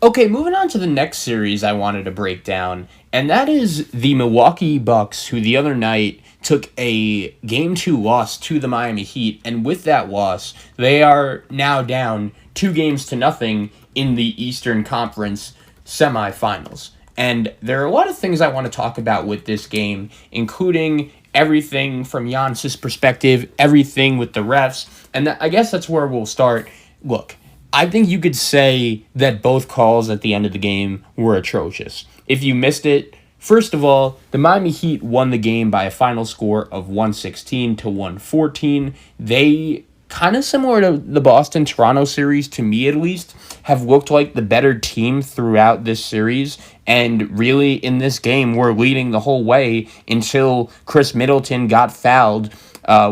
Okay, moving on to the next series I wanted to break down, and that is the Milwaukee Bucks, who the other night took a Game 2 loss to the Miami Heat, and with that loss, they are now down 2 games to nothing in the Eastern Conference semifinals. And there are a lot of things I want to talk about with this game, including everything from Giannis' perspective, everything with the refs, and I guess that's where we'll start. Look, I think you could say that both calls at the end of the game were atrocious. If you missed it, first of all, the Miami Heat won the game by a final score of 116 to 114. They, kind of similar to the Boston-Toronto series, to me at least, have looked like the better team throughout this series, and really in this game were leading the whole way until Chris Middleton got fouled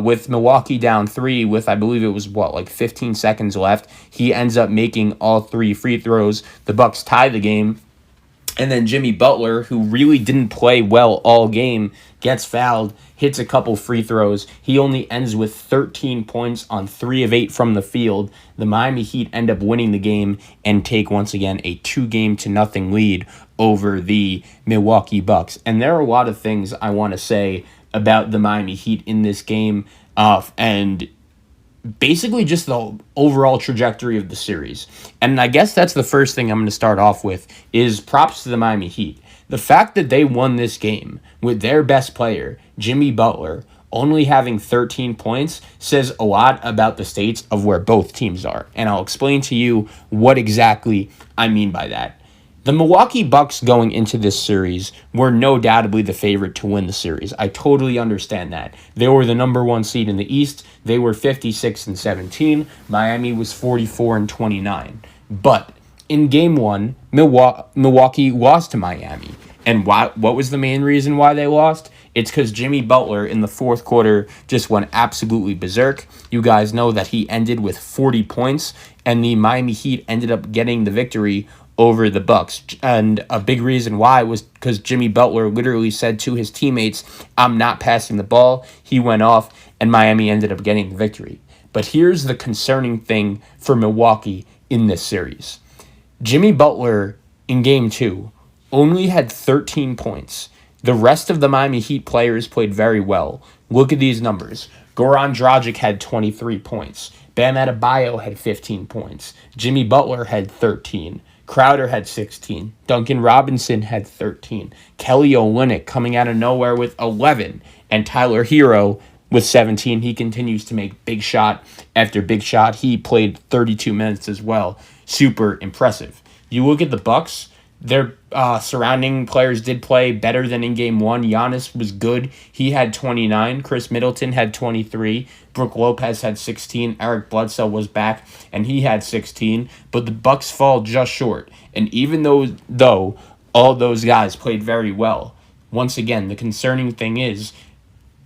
with Milwaukee down 3 with, I believe it was, 15 seconds left. He ends up making all 3 free throws. The Bucks tie the game. And then Jimmy Butler, who really didn't play well all game, gets fouled, hits a couple free throws. He only ends with 13 points on 3 of 8 from the field. The Miami Heat end up winning the game and take, once again, a 2-game-to-nothing lead over the Milwaukee Bucks. And there are a lot of things I want to say about the Miami Heat in this game, and basically just the overall trajectory of the series. And I guess that's the first thing I'm going to start off with is props to the Miami Heat. The fact that they won this game with their best player, Jimmy Butler, only having 13 points says a lot about the states of where both teams are. And I'll explain to you what exactly I mean by that. The Milwaukee Bucks going into this series were no doubtably the favorite to win the series. I totally understand that. They were the number 1 seed in the East. They were 56-17. Miami was 44-29. But in Game 1, Milwaukee lost to Miami. And what was the main reason why they lost? It's because Jimmy Butler in the fourth quarter just went absolutely berserk. You guys know that he ended with 40 points, and the Miami Heat ended up getting the victory over the Bucks. And a big reason why was because Jimmy Butler literally said to his teammates, "I'm not passing the ball." He went off, and Miami ended up getting the victory. But here's the concerning thing for Milwaukee in this series. Jimmy Butler in Game 2 only had 13 points. The rest of the Miami Heat players played very well. Look at these numbers. Goran Dragic had 23 points. Bam Adebayo had 15 points. Jimmy Butler had 13. Crowder had 16. Duncan Robinson had 13. Kelly Olynyk coming out of nowhere with 11. And Tyler Hero with 17. He continues to make big shot after big shot. He played 32 minutes as well. Super impressive. You look at the Bucks, their surrounding players did play better than in Game 1. Giannis was good. He had 29. Chris Middleton had 23. Brook Lopez had 16. Eric Bledsoe was back, and he had 16. But the Bucks fall just short. And even though all those guys played very well, once again, the concerning thing is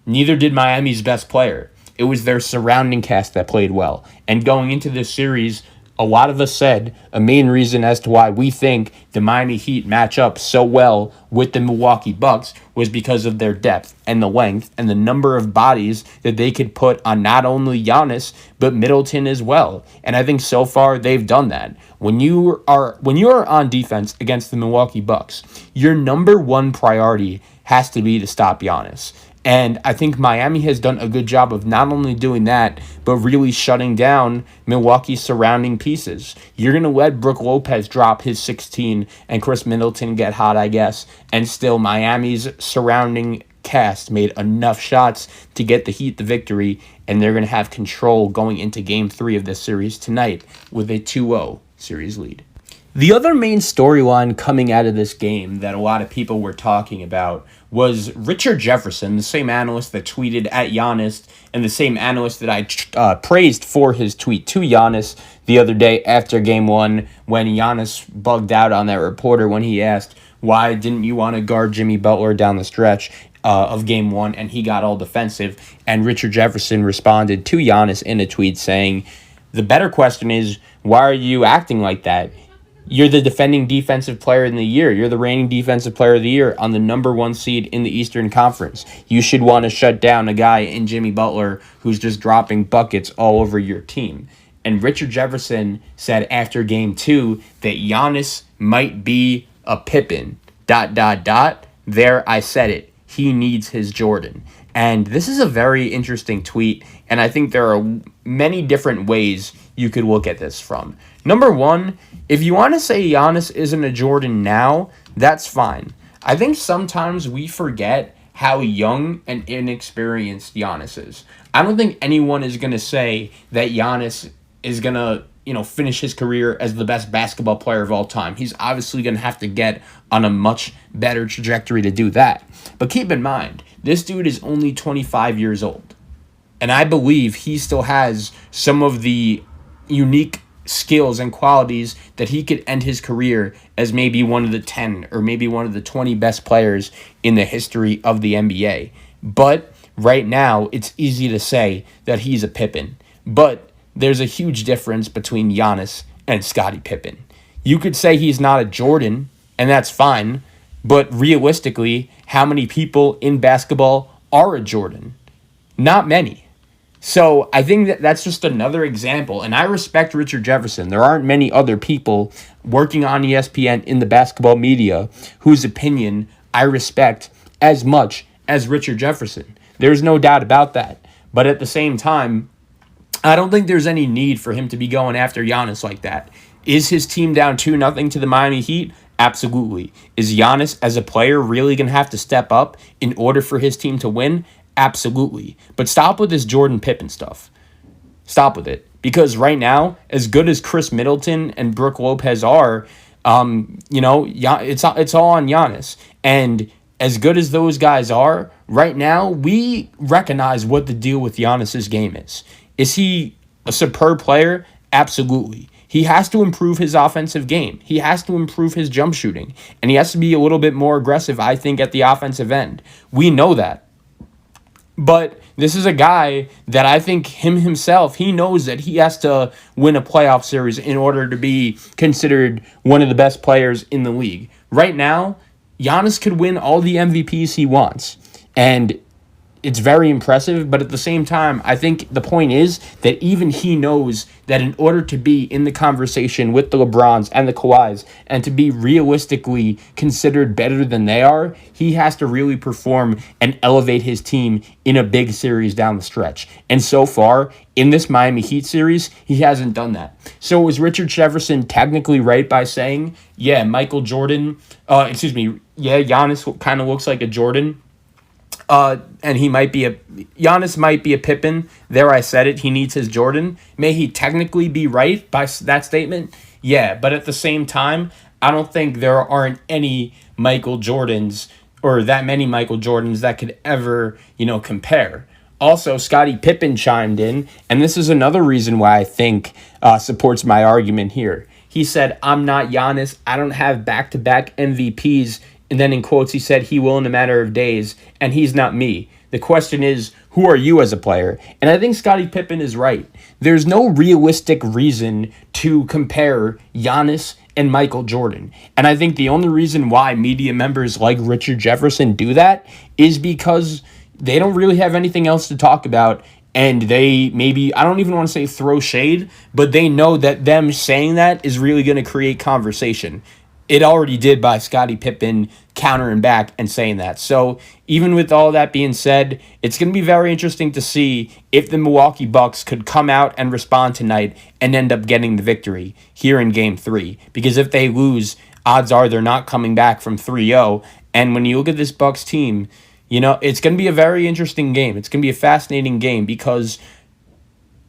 neither did Miami's best player. It was their surrounding cast that played well. And going into this series, a lot of us said a main reason as to why we think the Miami Heat match up so well with the Milwaukee Bucks was because of their depth and the length and the number of bodies that they could put on not only Giannis but Middleton as well. And I think so far they've done that. When you are on defense against the Milwaukee Bucks, your number 1 priority has to be to stop Giannis. And I think Miami has done a good job of not only doing that, but really shutting down Milwaukee's surrounding pieces. You're going to let Brook Lopez drop his 16 and Chris Middleton get hot, I guess, and still Miami's surrounding cast made enough shots to get the Heat the victory, and they're going to have control going into Game 3 of this series tonight with a 2-0 series lead. The other main storyline coming out of this game that a lot of people were talking about was Richard Jefferson, the same analyst that tweeted at Giannis and the same analyst that I praised for his tweet to Giannis the other day after Game 1 when Giannis bugged out on that reporter when he asked, "Why didn't you want to guard Jimmy Butler down the stretch of Game 1?" And he got all defensive. And Richard Jefferson responded to Giannis in a tweet saying, "The better question is, why are you acting like that? You're the defending defensive player in the year. You're the reigning defensive player of the year on the number 1 seed in the Eastern Conference. You should want to shut down a guy in Jimmy Butler who's just dropping buckets all over your team." And Richard Jefferson said after game 2 that Giannis might be a Pippen. ... There, I said it. He needs his Jordan. And this is a very interesting tweet, and I think there are many different ways you could look at this from. Number one, if you want to say Giannis isn't a Jordan now, that's fine. I think sometimes we forget how young and inexperienced Giannis is. I don't think anyone is going to say that Giannis is going to, finish his career as the best basketball player of all time. He's obviously going to have to get on a much better trajectory to do that. But keep in mind, this dude is only 25 years old. And I believe he still has some of the unique skills and qualities that he could end his career as maybe one of the 10 or maybe one of the 20 best players in the history of the NBA. But right now, it's easy to say that he's a Pippen. But there's a huge difference between Giannis and Scottie Pippen. You could say he's not a Jordan, and that's fine, but realistically, how many people in basketball are a Jordan? Not many. So I think that's just another example, and I respect Richard Jefferson. There aren't many other people working on ESPN in the basketball media whose opinion I respect as much as Richard Jefferson. There's no doubt about that. But at the same time, I don't think there's any need for him to be going after Giannis like that. Is his team down 2-0 to the Miami Heat? Absolutely. Is Giannis as a player really going to have to step up in order for his team to win? Absolutely. But stop with this Jordan Pippen stuff. Stop with it. Because right now, as good as Chris Middleton and Brook Lopez are, it's all on Giannis. And as good as those guys are, right now, we recognize what the deal with Giannis's game is. Is he a superb player? Absolutely. He has to improve his offensive game. He has to improve his jump shooting. And he has to be a little bit more aggressive, I think, at the offensive end. We know that. But this is a guy that I think himself, he knows that he has to win a playoff series in order to be considered one of the best players in the league. Right now, Giannis could win all the MVPs he wants. And it's very impressive, but at the same time, I think the point is that even he knows that in order to be in the conversation with the LeBrons and the Kawhis and to be realistically considered better than they are, he has to really perform and elevate his team in a big series down the stretch. And so far, in this Miami Heat series, he hasn't done that. So was Richard Jefferson technically right by saying, Giannis kind of looks like a Jordan? And Giannis might be a Pippen. There, I said it. He needs his Jordan. May he technically be right by that statement? Yeah, but at the same time, I don't think there aren't any Michael Jordans or that many Michael Jordans that could ever, compare. Also, Scottie Pippen chimed in, and this is another reason why I think supports my argument here. He said, "I'm not Giannis. I don't have back-to-back MVPs." And then in quotes, he said, "He will in a matter of days," and he's not me. The question is, who are you as a player? And I think Scottie Pippen is right. There's no realistic reason to compare Giannis and Michael Jordan. And I think the only reason why media members like Richard Jefferson do that is because they don't really have anything else to talk about. And they maybe, I don't even want to say throw shade, but they know that them saying that is really going to create conversation. It already did by Scottie Pippen countering back and saying that. So even with all that being said, it's going to be very interesting to see if the Milwaukee Bucks could come out and respond tonight and end up getting the victory here in Game 3. Because if they lose, odds are they're not coming back from 3-0. And when you look at this Bucks team, it's going to be a very interesting game. It's going to be a fascinating game because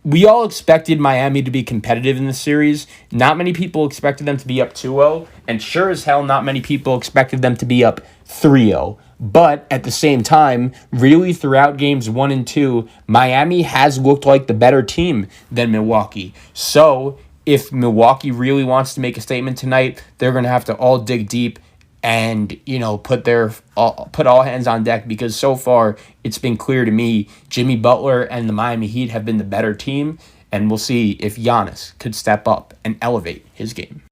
we all expected Miami to be competitive in this series. Not many people expected them to be up 2-0, and sure as hell not many people expected them to be up 3-0. But at the same time, really throughout games 1 and 2, Miami has looked like the better team than Milwaukee. So if Milwaukee really wants to make a statement tonight, they're going to have to all dig deep and, put all hands on deck, because so far it's been clear to me Jimmy Butler and the Miami Heat have been the better team, and we'll see if Giannis could step up and elevate his game.